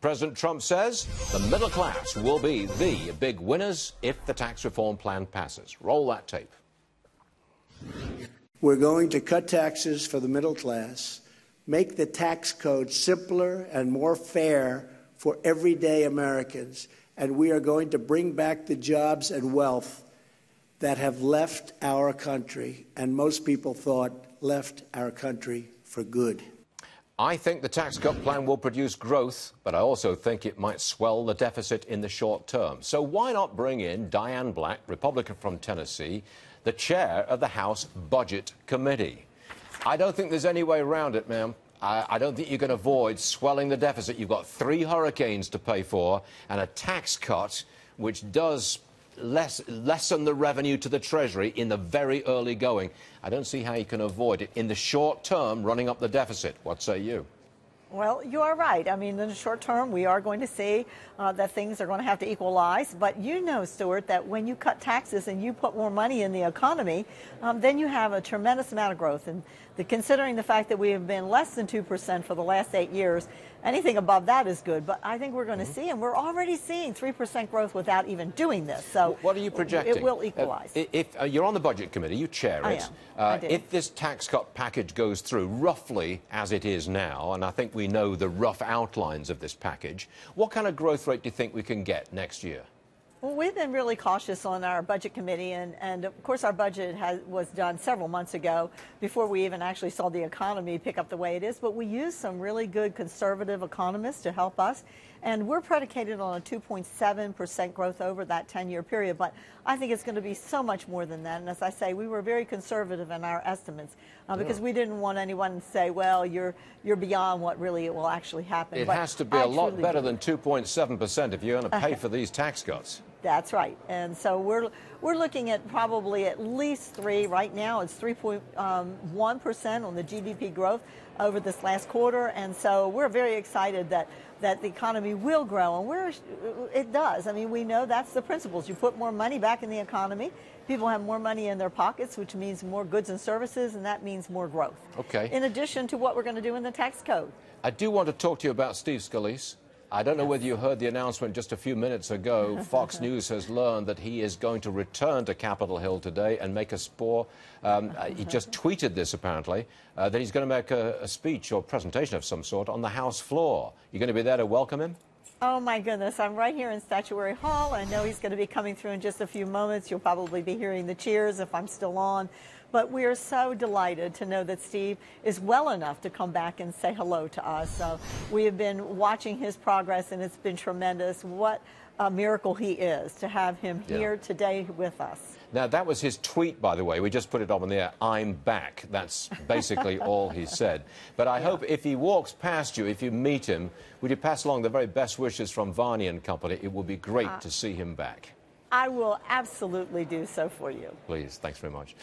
President Trump says the middle class will be the big winners if the tax reform plan passes. Roll that tape. We're going to cut taxes for the middle class, make the tax code simpler and more fair for everyday Americans, and we are going to bring back the jobs and wealth that have left our country, and most people thought left our country for good. I think the tax cut plan will produce growth, but I also think it might swell the deficit in the short term. So why not bring in Diane Black, Republican from Tennessee, the chair of the House Budget Committee? I don't think there's any way around it, ma'am. I don't think you can avoid swelling the deficit. You've got 3 hurricanes to pay for and a tax cut which does lessen the revenue to the Treasury in the very early going. I don't see how you can avoid it in the short term, running up the deficit. What say you? Well, you are right. I mean, in the short term, we are going to see that things are going to have to equalize. But you know, Stuart, that when you cut taxes and you put more money in the economy, then you have a tremendous amount of growth. And considering the fact that we have been less than 2% for the last 8 years, anything above that is good. But I think we're going to see, and we're already seeing 3% growth without even doing this. So what are you projecting? It will equalize. If you're on the Budget Committee, you chair it. I do. If this tax cut package goes through roughly as it is now, and I think we know the rough outlines of this package, what kind of growth rate do you think we can get next year? Well, we've been really cautious on our budget committee, and of course our budget was done several months ago before we even actually saw the economy pick up the way it is. But we used some really good conservative economists to help us, and we're predicated on a 2.7% growth over that 10-year period. But I think it's going to be so much more than that. And as I say, we were very conservative in our estimates because we didn't want anyone to say, well, you're beyond what really will actually happen. It has to be a lot better than 2.7% if you're going to pay for these tax cuts. That's right. And so we're looking at probably at least 3. Right now it's 3.1% on the GDP growth over this last quarter. And so we're very excited that the economy will grow. And it does. I mean, we know that's the principles. You put more money back in the economy. People have more money in their pockets, which means more goods and services, and that means more growth. Okay. In addition to what we're going to do in the tax code. I do want to talk to you about Steve Scalise. I don't know whether you heard the announcement just a few minutes ago. Fox News has learned that he is going to return to Capitol Hill today and make a he just tweeted this, apparently, that he's going to make a speech or presentation of some sort on the House floor. You're going to be there to welcome him? Oh, my goodness. I'm right here in Statuary Hall. I know he's going to be coming through in just a few moments. You'll probably be hearing the cheers if I'm still on. But we are so delighted to know that Steve is well enough to come back and say hello to us. So we have been watching his progress, and it's been tremendous. What a miracle he is to have him here today with us. Now, that was his tweet, by the way. We just put it up on the air. I'm back. That's basically all he said. But I hope if he walks past you, if you meet him, would you pass along the very best wishes from Varney and Company? It would be great to see him back. I will absolutely do so for you. Please. Thanks very much.